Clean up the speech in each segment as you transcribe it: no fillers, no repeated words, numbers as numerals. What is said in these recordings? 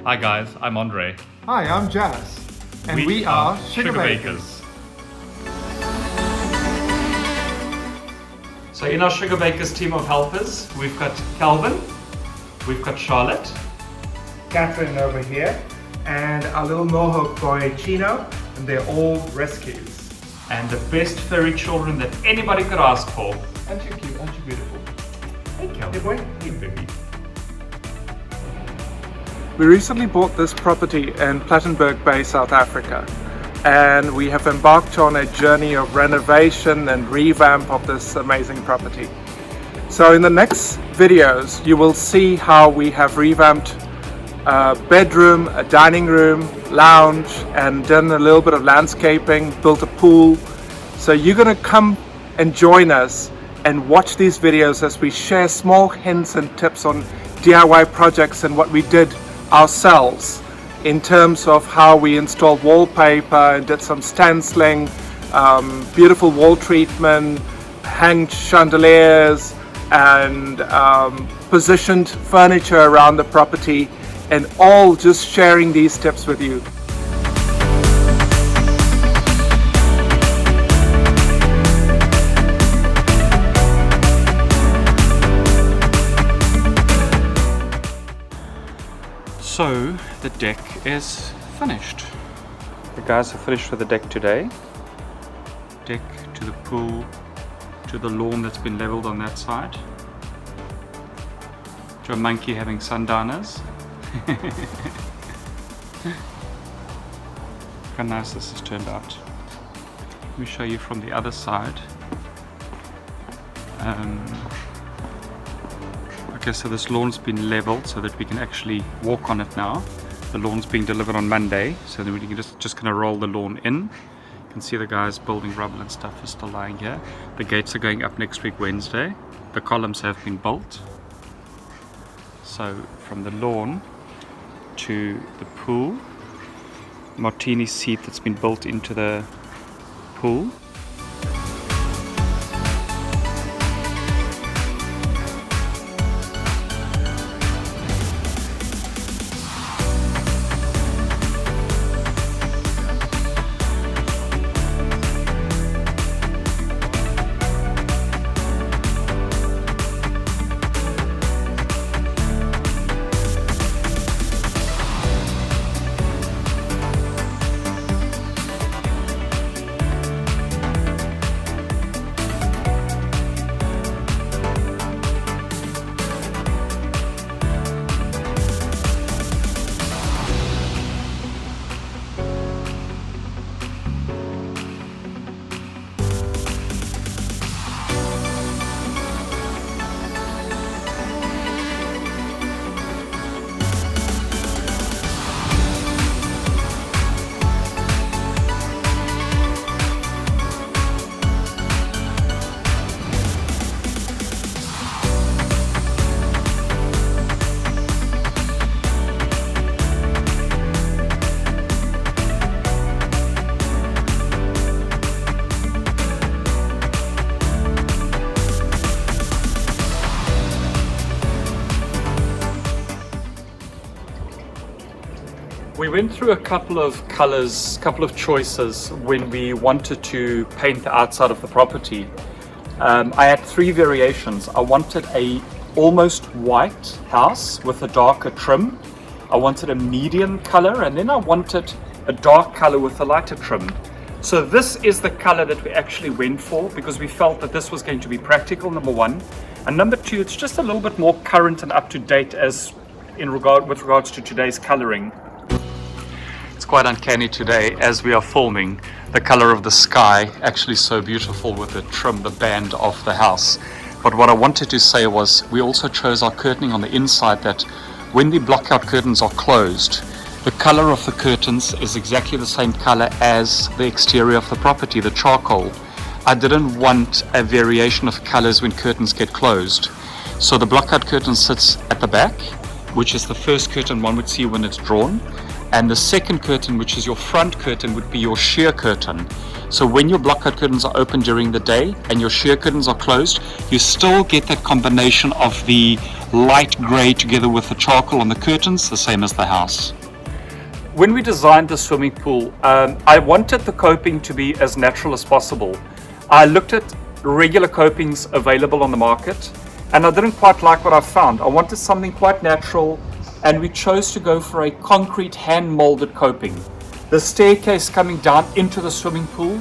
Hi guys, I'm Andre. Hi, I'm Jazz, and we are Sugarbakers. So in our Sugarbakers team of helpers, we've got Calvin, we've got Charlotte, Catherine over here, and our little Mohawk boy Chino, and they're all rescues. and the best furry children that anybody could ask for. Aren't you cute? Aren't you beautiful? Hey Calvin. Hey boy. Hey baby. We recently bought this property in Plettenberg Bay, South Africa, and we have embarked on a journey of renovation and revamp of this amazing property. So in the next videos you will see how we have revamped a bedroom, a dining room, lounge, and done a little bit of landscaping, built a pool. So you're going to come and join us and watch these videos as we share small hints and tips on DIY projects and what we did ourselves in terms of how we installed wallpaper and did some stenciling, beautiful wall treatment, hanged chandeliers, and positioned furniture around the property, and all just sharing these tips with you. So the deck is finished. The guys have finished with the deck today. Deck to the pool, to the lawn that's been leveled on that side, to a monkey having sundowners. How nice this has turned out. Let me show you from the other side. Okay, so this lawn's been leveled so that we can actually walk on it now. The lawn's being delivered on Monday, so then we can just gonna roll the lawn in. You can see the guys building rubble and stuff is still lying here. The gates are going up next week Wednesday. The columns have been built. So from the lawn to the pool, martini seat that's been built into the pool. We went through a couple of colors, couple of choices when we wanted to paint the outside of the property. I had three variations. I wanted a almost white house with a darker trim. I wanted a medium color, and then I wanted a dark color with a lighter trim. So this is the color that we actually went for because we felt that this was going to be practical, number one. And number two, it's just a little bit more current and up to date with regards to today's coloring. It's quite uncanny today as we are filming, the color of the sky actually so beautiful with the trim, the band of the house. But what I wanted to say was we also chose our curtaining on the inside, that when the blockout curtains are closed, the color of the curtains is exactly the same color as the exterior of the property, the charcoal. I didn't want a variation of colors when curtains get closed. So the blockout curtain sits at the back, which is the first curtain one would see when it's drawn. And the second curtain, which is your front curtain, would be your sheer curtain. So when your block cut curtains are open during the day and your sheer curtains are closed, you still get that combination of the light grey together with the charcoal on the curtains, the same as the house. When we designed the swimming pool, I wanted the coping to be as natural as possible. I looked at regular copings available on the market and I didn't quite like what I found. I wanted something quite natural, and we chose to go for a concrete hand-molded coping. The staircase coming down into the swimming pool,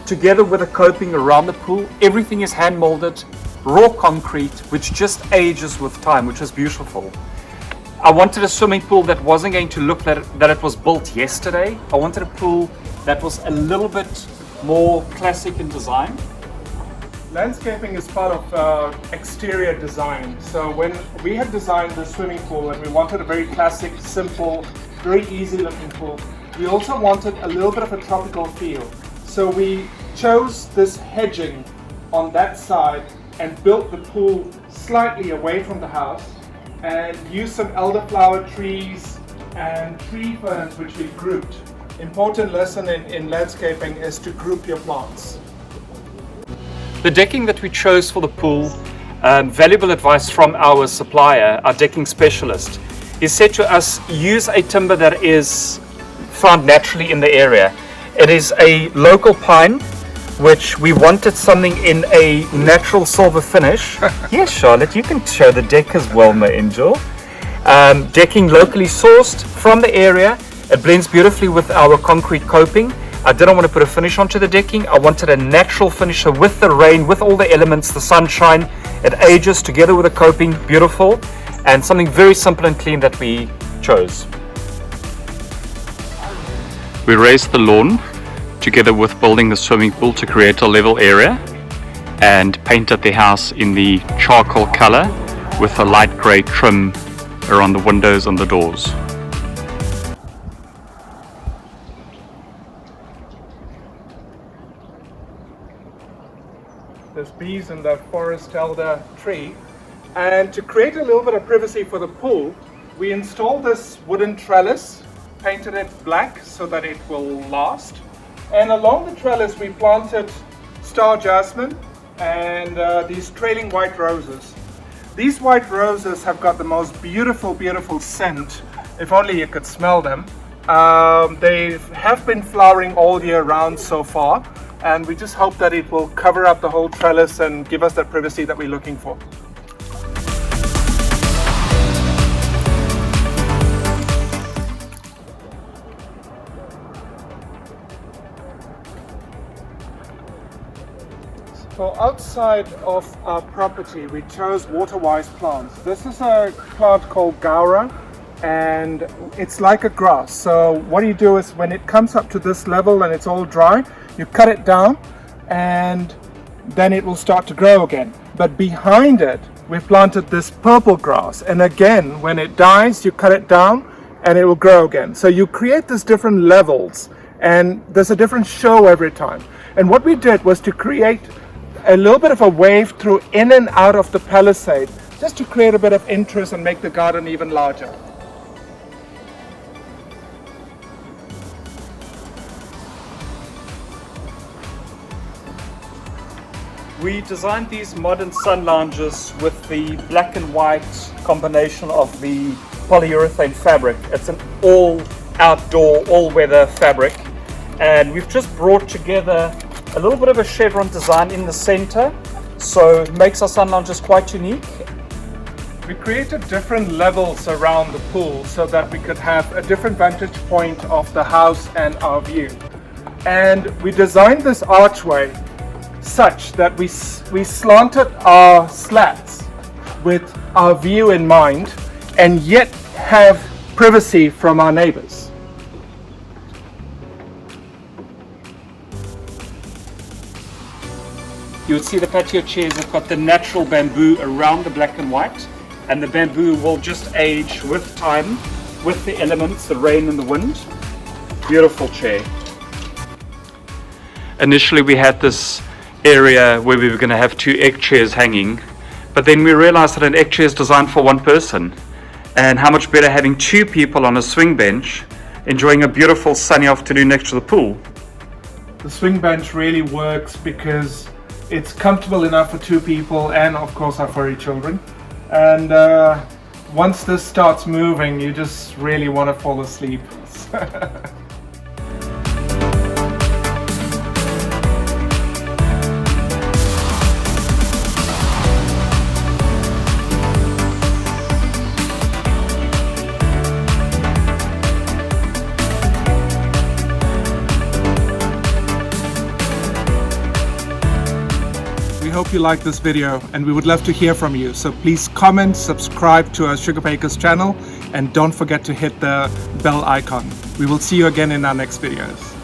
together with a coping around the pool, everything is hand-molded, raw concrete, which just ages with time, which is beautiful. I wanted a swimming pool that wasn't going to look that it was built yesterday. I wanted a pool that was a little bit more classic in design. Landscaping is part of exterior design. So when we had designed the swimming pool and we wanted a very classic, simple, very easy looking pool, we also wanted a little bit of a tropical feel. So we chose this hedging on that side and built the pool slightly away from the house and used some elderflower trees and tree ferns which we grouped. Important lesson in landscaping is to group your plants. The decking that we chose for the pool, valuable advice from our supplier, our decking specialist, he said to us, use a timber that is found naturally in the area. It is a local pine, which we wanted something in a natural silver finish. Yes, Charlotte, you can show the deck as well, my angel. Decking locally sourced from the area. It blends beautifully with our concrete coping. I didn't want to put a finish onto the decking. I wanted a natural finisher with the rain, with all the elements, the sunshine. It ages together with the coping, beautiful, and something very simple and clean that we chose. We raised the lawn together with building the swimming pool to create a level area, and painted the house in the charcoal color with a light grey trim around the windows and the doors. There's bees in that forest elder tree, and to create a little bit of privacy for the pool, we installed this wooden trellis, painted it black so that it will last, and along the trellis we planted star jasmine and these trailing white roses. These white roses have got the most beautiful scent, if only you could smell them. They have been flowering all year round so far, and we just hope that it will cover up the whole trellis and give us that privacy that we're looking for. So outside of our property, we chose water-wise plants. This is a plant called Gaura, and it's like a grass. So what you do is when it comes up to this level and it's all dry, you cut it down and then it will start to grow again. But behind it, we've planted this purple grass, and again, when it dies, you cut it down and it will grow again. So you create these different levels, and there's a different show every time. And what we did was to create a little bit of a wave through in and out of the palisade, just to create a bit of interest and make the garden even larger. We designed these modern sun lounges with the black and white combination of the polyurethane fabric. It's an all outdoor, all weather fabric, and we've just brought together a little bit of a chevron design in the center, so it makes our sun lounges quite unique. We created different levels around the pool so that we could have a different vantage point of the house and our view. And we designed this archway such that we slanted our slats with our view in mind and yet have privacy from our neighbors. You would see the patio chairs have got the natural bamboo around the black and white, and the bamboo will just age with time, with the elements, the rain and the wind. Beautiful chair. Initially we had this area where we were going to have 2 egg chairs hanging, but then we realized that an egg chair is designed for one person, And how much better having 2 people on a swing bench enjoying a beautiful sunny afternoon next to the pool. The swing bench really works because it's comfortable enough for 2 people and of course our furry children. And once this starts moving, you just really want to fall asleep. We hope you liked this video and we would love to hear from you. So please comment, subscribe to our Sugarbakers channel and don't forget to hit the bell icon. We will see you again in our next videos.